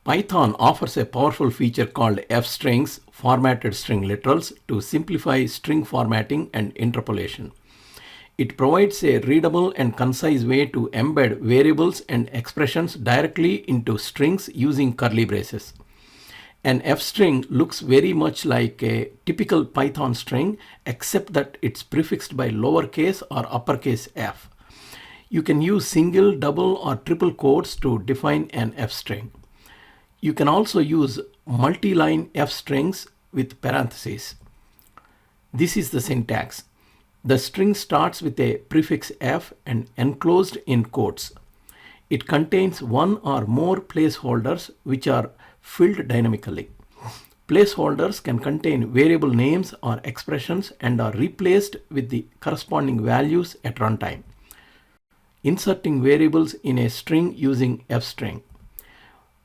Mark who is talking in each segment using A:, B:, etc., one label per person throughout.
A: Python offers a powerful feature called f-strings, formatted string literals, to simplify string formatting and interpolation. It provides a readable and concise way to embed variables and expressions directly into strings using curly braces. An f-string looks very much like a typical Python string, except that it's prefixed by lowercase or uppercase f. You can use single, double, or triple quotes to define an f-string. You can also use multi-line f-strings with parentheses. This is the syntax. The string starts with a prefix f and enclosed in quotes. It contains one or more placeholders which are filled dynamically. Placeholders can contain variable names or expressions and are replaced with the corresponding values at runtime. Inserting variables in a string using f-string.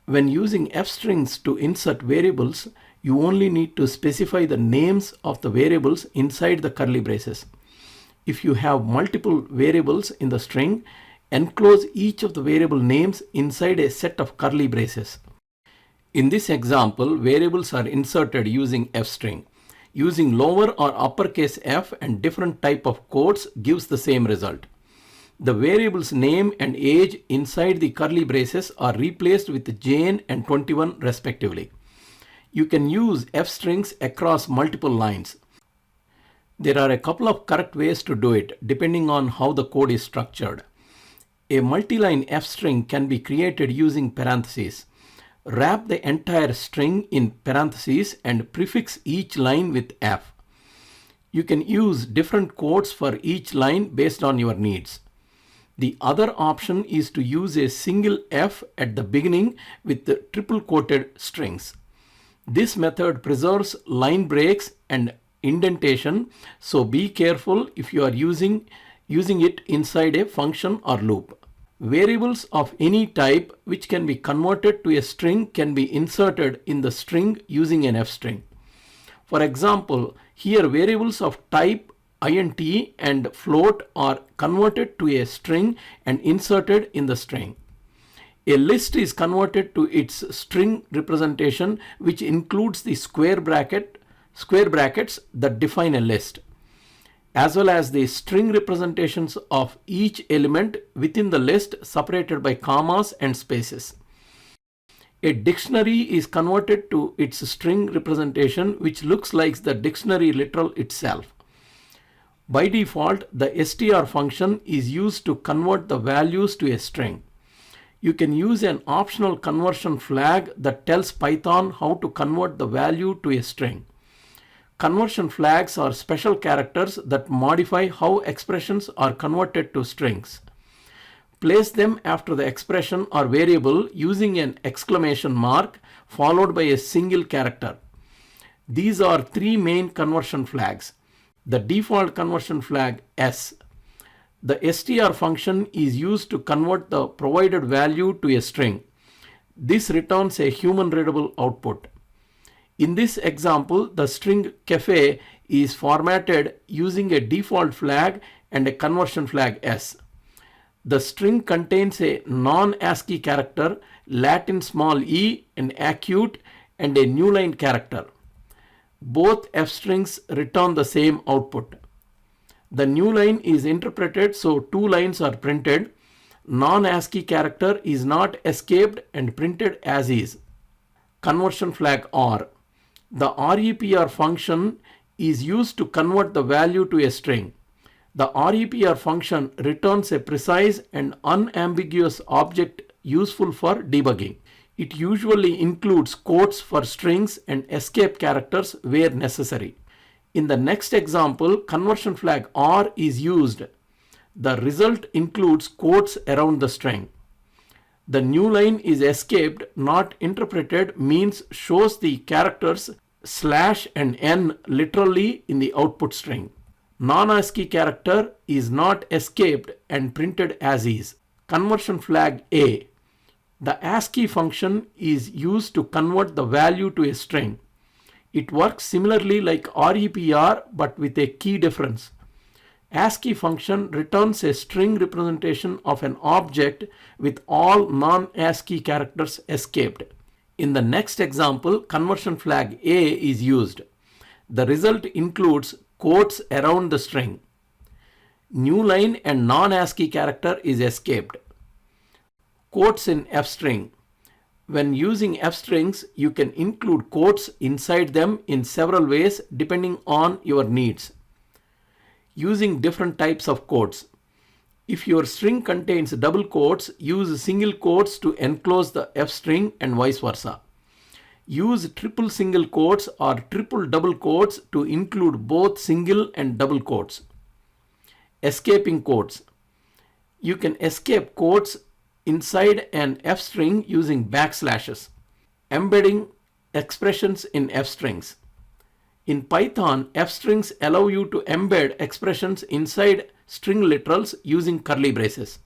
A: When using f-strings to insert variables, you only need to specify the names of the variables inside the curly braces. If you have multiple variables in the string, enclose each of the variable names inside a set of curly braces. In this example, variables are inserted using f-string. Using lower or uppercase f and different type of quotes gives the same result. The variable's name and age inside the curly braces are replaced with Jane and 21 respectively. You can use f-strings across multiple lines. There are a couple of correct ways to do it depending on how the code is structured. A multi-line f-string can be created using parentheses. Wrap the entire string in parentheses and prefix each line with f. You can use different quotes for each line based on your needs. The other option is to use a single f at the beginning with the triple quoted strings. This method preserves line breaks and indentation, so be careful if you are using it inside a function or loop. Variables of any type which can be converted to a string can be inserted in the string using an f-string. For example, here variables of type int and float are converted to a string and inserted in the string. A list is converted to its string representation, which includes the square brackets that define a list, as well as the string representations of each element within the list separated by commas and spaces. A dictionary is converted to its string representation, which looks like the dictionary literal itself. By default, the str function is used to convert the values to a string. You can use an optional conversion flag that tells Python how to convert the value to a string. Conversion flags are special characters that modify how expressions are converted to strings. Place them after the expression or variable using an exclamation mark followed by a single character. These are three main conversion flags. The default conversion flag S. The str function is used to convert the provided value to a string. This returns a human readable output. In this example, the string cafe is formatted using a default flag and a conversion flag S. The string contains a non-ASCII character, Latin small e, an acute, and a new line character. Both f-strings return the same output. The new line is interpreted so two lines are printed. Non-ASCII character is not escaped and printed as is. Conversion flag R. The repr function is used to convert the value to a string. The repr function returns a precise and unambiguous object useful for debugging. It usually includes quotes for strings and escape characters where necessary. In the next example, conversion flag R is used. The result includes quotes around the string. The new line is escaped, not interpreted, means shows the characters / and n literally in the output string. Non-ASCII character is not escaped and printed as is. Conversion flag A. The ASCII function is used to convert the value to a string. It works similarly like repr but with a key difference. ASCII function returns a string representation of an object with all non-ASCII characters escaped. In the next example, conversion flag A is used. The result includes quotes around the string. New line and non-ASCII character is escaped. Quotes in F string. When using F strings, you can include quotes inside them in several ways depending on your needs. Using different types of quotes. If your string contains double quotes, use single quotes to enclose the F string and vice versa. Use triple single quotes or triple double quotes to include both single and double quotes. Escaping quotes. You can escape quotes inside an F string using backslashes. Embedding expressions in F strings. In Python, F strings allow you to embed expressions inside string literals using curly braces.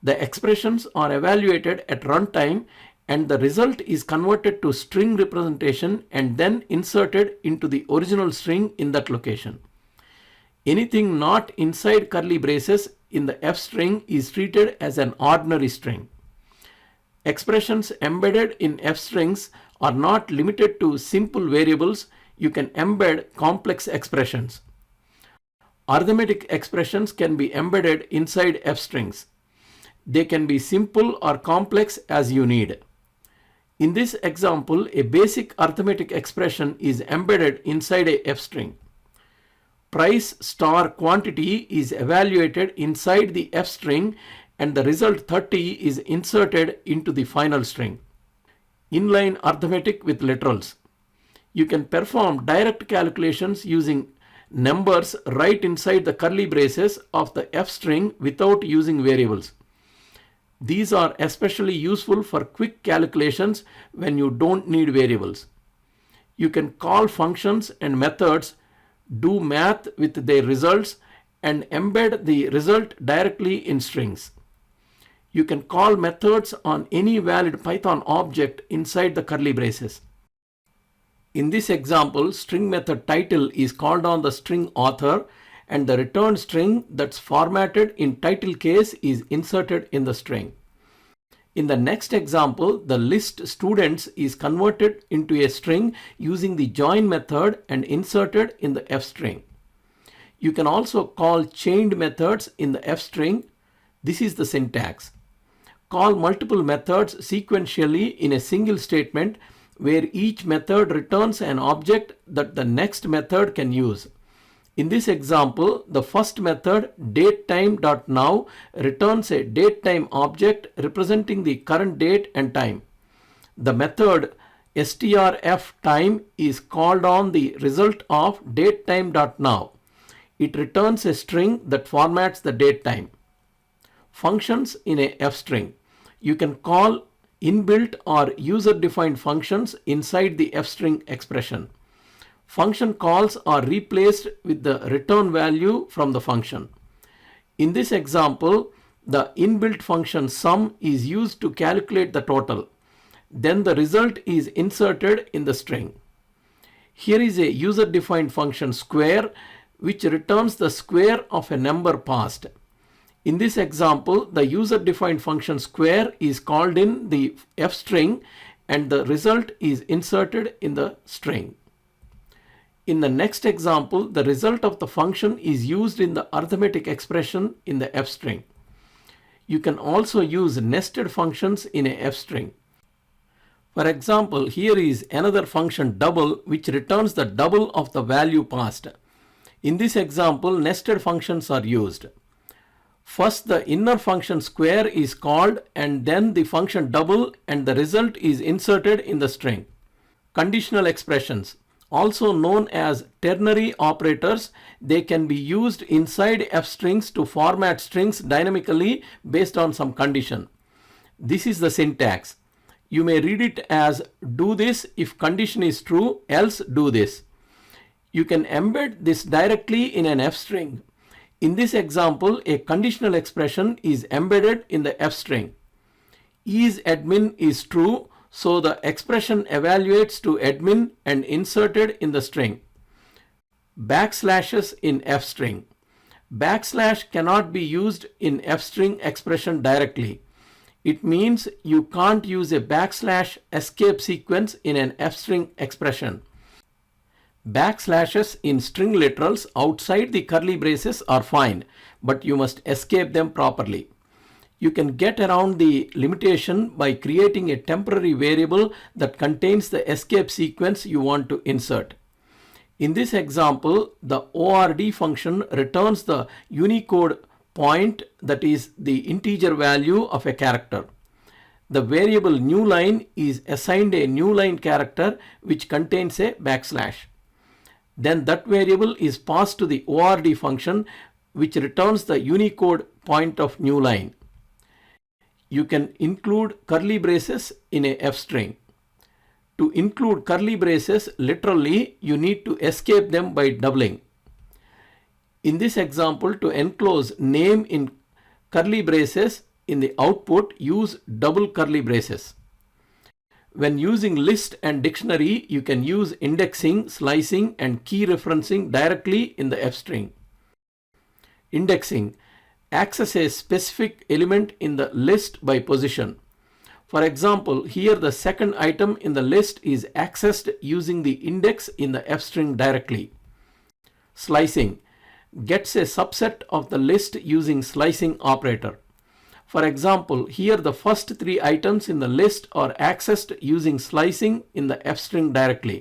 A: The expressions are evaluated at runtime and the result is converted to string representation and then inserted into the original string in that location. Anything not inside curly braces in the F string is treated as an ordinary string. Expressions embedded in F strings are not limited to simple variables. You can embed complex expressions. Arithmetic expressions can be embedded inside F strings. They can be simple or complex as you need. In this example, a basic arithmetic expression is embedded inside a F string. Price star quantity is evaluated inside the F string and the result 30 is inserted into the final string. Inline arithmetic with literals. You can perform direct calculations using numbers right inside the curly braces of the F string without using variables. These are especially useful for quick calculations when you don't need variables. You can call functions and methods, do math with their results, and embed the result directly in strings. You can call methods on any valid Python object inside the curly braces. In this example, string method title is called on the string author and the returned string that's formatted in title case is inserted in the string. In the next example, the list students is converted into a string using the join method and inserted in the F string. You can also call chained methods in the F string. This is the syntax. Call multiple methods sequentially in a single statement where each method returns an object that the next method can use. In this example, the first method datetime.now returns a datetime object representing the current date and time. The method strftime is called on the result of datetime.now. It returns a string that formats the datetime. Functions in a F string. You can call inbuilt or user-defined functions inside the F string expression. Function calls are replaced with the return value from the function. In this example, the inbuilt function sum is used to calculate the total. Then the result is inserted in the string. Here is a user-defined function square which returns the square of a number passed. In this example, the user-defined function square is called in the F string and the result is inserted in the string. In the next example, the result of the function is used in the arithmetic expression in the F string. You can also use nested functions in a F string. For example, here is another function double which returns the double of the value passed. In this example, nested functions are used. First, the inner function square is called and then the function double and the result is inserted in the string. Conditional expressions, also known as ternary operators, they can be used inside F strings to format strings dynamically based on some condition. This is the syntax. You may read it as do this if condition is true, else do this. You can embed this directly in an F string. In this example, a conditional expression is embedded in the F string. isAdmin is true, so the expression evaluates to admin and inserted in the string. Backslashes in F string. Backslash cannot be used in F string expression directly. It means you can't use a backslash escape sequence in an f-string expression. Backslashes in string literals outside the curly braces are fine, but you must escape them properly. You can get around the limitation by creating a temporary variable that contains the escape sequence you want to insert. In this example, the ORD function returns the Unicode point, that is the integer value of a character. The variable newline is assigned a newline character which contains a backslash. Then that variable is passed to the ORD function which returns the Unicode point of newline. You can include curly braces in a f string. To include curly braces literally, you need to escape them by doubling. In this example, to enclose name in curly braces in the output, use double curly braces. When using list and dictionary, you can use indexing, slicing, and key referencing directly in the f string. Indexing: access a specific element in the list by position. For example, here the second item in the list is accessed using the index in the f string directly. Slicing: gets a subset of the list using slicing operator. For example, here the first three items in the list are accessed using slicing in the f string directly.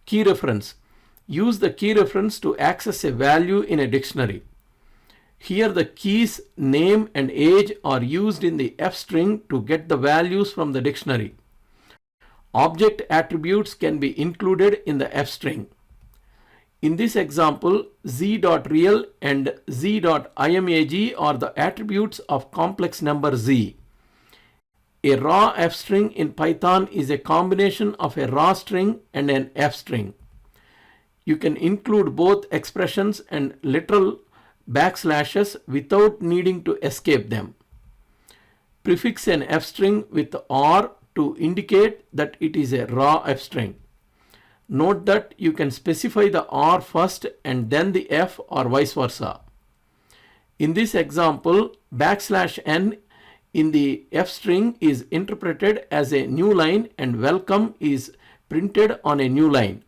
A: Key reference: use the key reference to access a value in a dictionary. Here the keys name and age are used in the f string to get the values from the dictionary. Object attributes can be included in the f string. In this example, z.real and z.imag are the attributes of complex number z. A raw f string in Python is a combination of a raw string and an f string. You can include both expressions and literal backslashes without needing to escape them. Prefix an f string with R to indicate that it is a raw f string. Note that you can specify the R first and then the F, or vice versa. In this example, \n in the F string is interpreted as a new line and welcome is printed on a new line.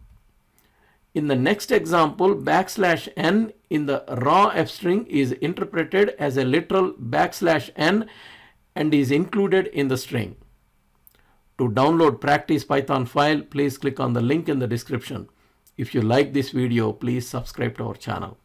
A: In the next example, \n in the raw F string is interpreted as a literal \n and is included in the string. To download practice Python file, please click on the link in the description. If you like this video, please subscribe to our channel.